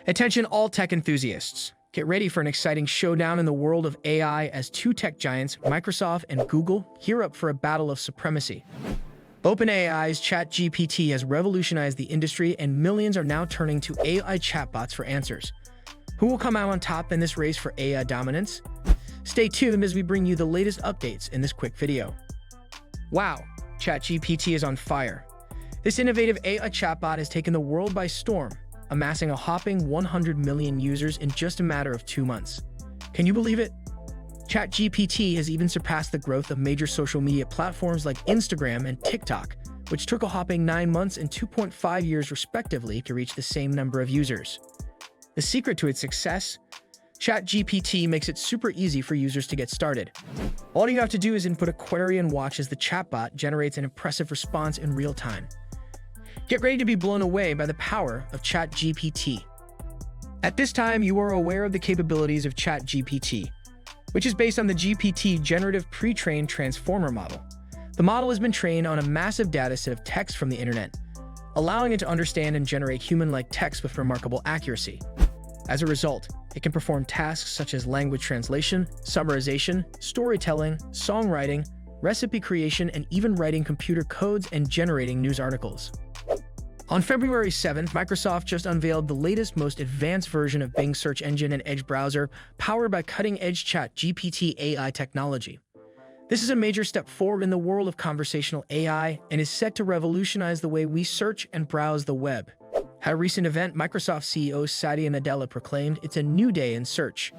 Attention all tech enthusiasts. Get ready for an exciting showdown in the world of AI as two tech giants, Microsoft and Google, gear up for a battle of supremacy. OpenAI's ChatGPT has revolutionized the industry and millions are now turning to AI chatbots for answers. Who will come out on top in this race for AI dominance? Stay tuned as we bring you the latest updates in this quick video. Wow, ChatGPT is on fire. This innovative AI chatbot has taken the world by storm, amassing a hopping 100 million users in just a matter of 2 months. Can you believe it? ChatGPT has even surpassed the growth of major social media platforms like Instagram and TikTok, which took a hopping 9 months and 2.5 years respectively to reach the same number of users. The secret to its success? ChatGPT makes it super easy for users to get started. All you have to do is input a query and watch as the chatbot generates an impressive response in real time. Get ready to be blown away by the power of ChatGPT. At this time, you are aware of the capabilities of ChatGPT, which is based on the GPT generative pre-trained transformer model. The model has been trained on a massive dataset of text from the internet, allowing it to understand and generate human-like text with remarkable accuracy. As a result, it can perform tasks such as language translation, summarization, storytelling, songwriting, recipe creation, and even writing computer codes and generating news articles. On February 7th, Microsoft just unveiled the latest, most advanced version of Bing search engine and Edge browser, powered by cutting-edge ChatGPT AI technology. This is a major step forward in the world of conversational AI and is set to revolutionize the way we search and browse the web. At a recent event, Microsoft CEO Satya Nadella proclaimed it's a new day in search.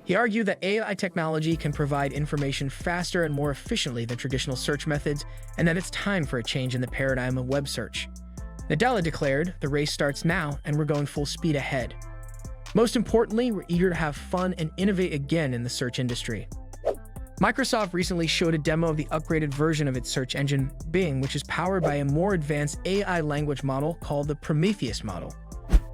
He argued that AI technology can provide information faster and more efficiently than traditional search methods, and that it's time for a change in the paradigm of web search. Nadella declared, "The race starts now, and we're going full speed ahead." Most importantly, we're eager to have fun and innovate again in the search industry. Microsoft recently showed a demo of the upgraded version of its search engine, Bing, which is powered by a more advanced AI language model called the Prometheus model.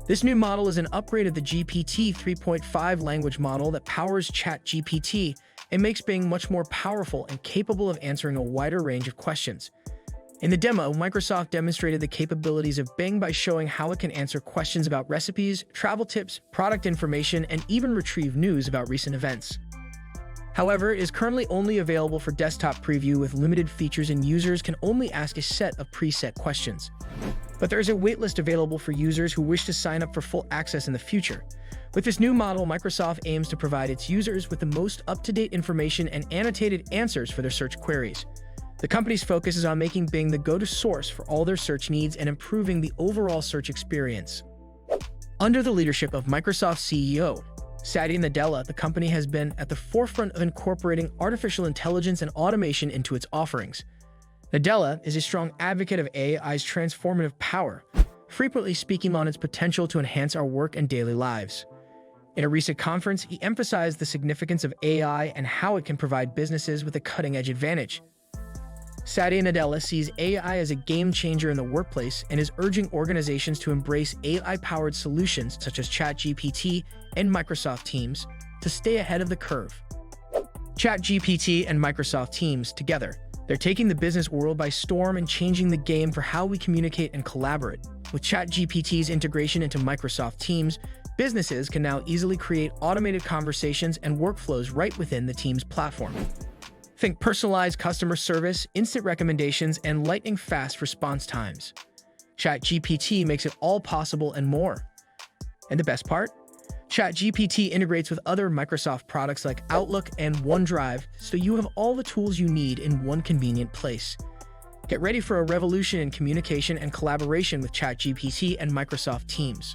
This new model is an upgrade of the GPT 3.5 language model that powers ChatGPT and makes Bing much more powerful and capable of answering a wider range of questions. In the demo, Microsoft demonstrated the capabilities of Bing by showing how it can answer questions about recipes, travel tips, product information, and even retrieve news about recent events. However, it is currently only available for desktop preview with limited features, and users can only ask a set of preset questions. But there is a waitlist available for users who wish to sign up for full access in the future. With this new model, Microsoft aims to provide its users with the most up-to-date information and annotated answers for their search queries. The company's focus is on making Bing the go-to source for all their search needs and improving the overall search experience. Under the leadership of Microsoft CEO Satya Nadella, the company has been at the forefront of incorporating artificial intelligence and automation into its offerings. Nadella is a strong advocate of AI's transformative power, frequently speaking on its potential to enhance our work and daily lives. In a recent conference, he emphasized the significance of AI and how it can provide businesses with a cutting-edge advantage. Satya Nadella sees AI as a game-changer in the workplace and is urging organizations to embrace AI-powered solutions such as ChatGPT and Microsoft Teams to stay ahead of the curve. ChatGPT and Microsoft Teams, together, they're taking the business world by storm and changing the game for how we communicate and collaborate. With ChatGPT's integration into Microsoft Teams, businesses can now easily create automated conversations and workflows right within the Teams platform. Think personalized customer service, instant recommendations, and lightning-fast response times. ChatGPT makes it all possible and more. And the best part? ChatGPT integrates with other Microsoft products like Outlook and OneDrive, so you have all the tools you need in one convenient place. Get ready for a revolution in communication and collaboration with ChatGPT and Microsoft Teams.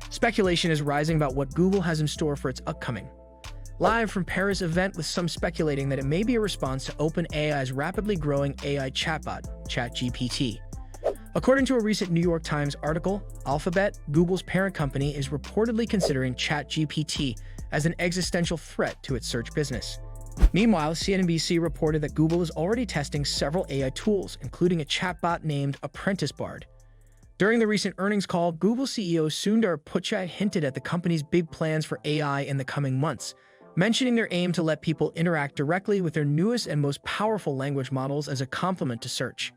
Speculation is rising about what Google has in store for its upcoming Live from Paris event, with some speculating that it may be a response to OpenAI's rapidly growing AI chatbot, ChatGPT. According to a recent New York Times article, Alphabet, Google's parent company, is reportedly considering ChatGPT as an existential threat to its search business. Meanwhile, CNBC reported that Google is already testing several AI tools, including a chatbot named Apprentice. During the recent earnings call, Google CEO Sundar Pichai hinted at the company's big plans for AI in the coming months, mentioning their aim to let people interact directly with their newest and most powerful language models as a complement to search.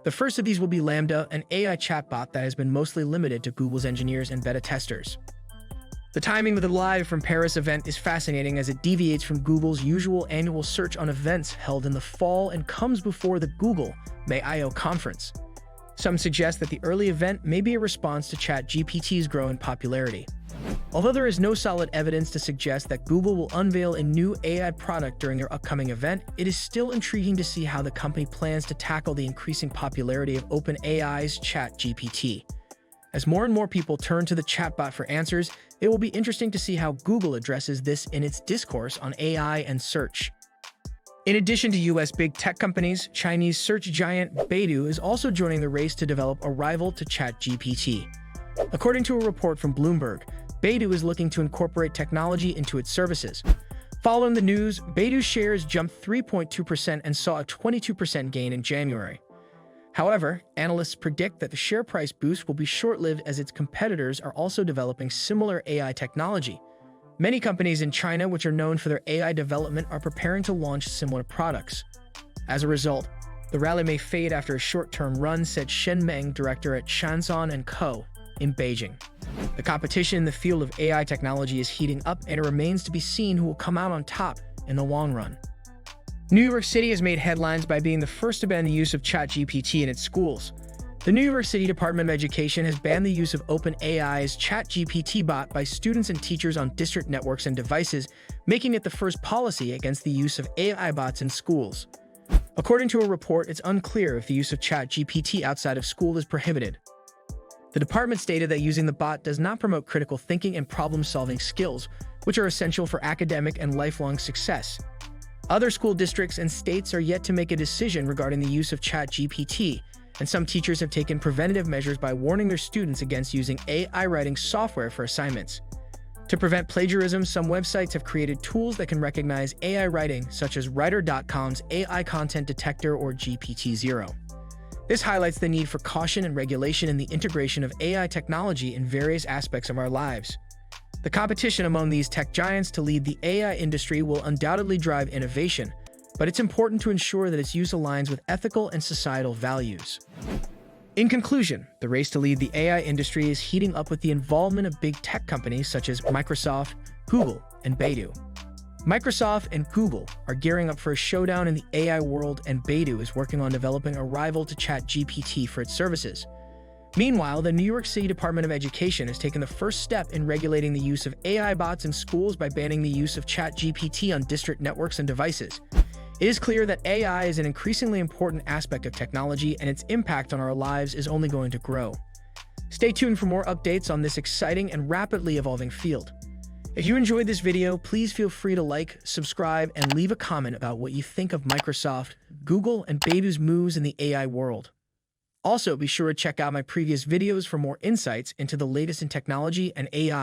The first of these will be Lambda, an AI chatbot that has been mostly limited to Google's engineers and beta testers. The timing of the Live from Paris event is fascinating as it deviates from Google's usual annual search on events held in the fall and comes before the Google May I/O conference. Some suggest that the early event may be a response to ChatGPT's growing popularity. Although there is no solid evidence to suggest that Google will unveil a new AI product during their upcoming event, it is still intriguing to see how the company plans to tackle the increasing popularity of OpenAI's ChatGPT. As more and more people turn to the chatbot for answers, it will be interesting to see how Google addresses this in its discourse on AI and search. In addition to US big tech companies, Chinese search giant Baidu is also joining the race to develop a rival to ChatGPT. According to a report from Bloomberg, Baidu is looking to incorporate technology into its services. Following the news, Baidu's shares jumped 3.2% and saw a 22% gain in January. However, analysts predict that the share price boost will be short-lived as its competitors are also developing similar AI technology. Many companies in China, which are known for their AI development, are preparing to launch similar products. As a result, the rally may fade after a short-term run, said Shen Meng, director at Shanson & Co. in Beijing. The competition in the field of AI technology is heating up, and it remains to be seen who will come out on top in the long run. New York City has made headlines by being the first to ban the use of ChatGPT in its schools. The New York City Department of Education has banned the use of OpenAI's ChatGPT bot by students and teachers on district networks and devices, making it the first policy against the use of AI bots in schools. According to a report, it's unclear if the use of ChatGPT outside of school is prohibited. The department stated that using the bot does not promote critical thinking and problem-solving skills, which are essential for academic and lifelong success. Other school districts and states are yet to make a decision regarding the use of ChatGPT, and some teachers have taken preventative measures by warning their students against using AI writing software for assignments. To prevent plagiarism, some websites have created tools that can recognize AI writing, such as Writer.com's AI Content Detector or GPT-0. This highlights the need for caution and regulation in the integration of AI technology in various aspects of our lives. The competition among these tech giants to lead the AI industry will undoubtedly drive innovation, but it's important to ensure that its use aligns with ethical and societal values. In conclusion, the race to lead the AI industry is heating up with the involvement of big tech companies such as Microsoft, Google, and Baidu. Microsoft and Google are gearing up for a showdown in the AI world, and Baidu is working on developing a rival to ChatGPT for its services. Meanwhile, the New York City Department of Education has taken the first step in regulating the use of AI bots in schools by banning the use of ChatGPT on district networks and devices. It is clear that AI is an increasingly important aspect of technology, and its impact on our lives is only going to grow. Stay tuned for more updates on this exciting and rapidly evolving field. If you enjoyed this video, please feel free to like, subscribe, and leave a comment about what you think of Microsoft, Google, and Baidu's moves in the AI world. Also, be sure to check out my previous videos for more insights into the latest in technology and AI.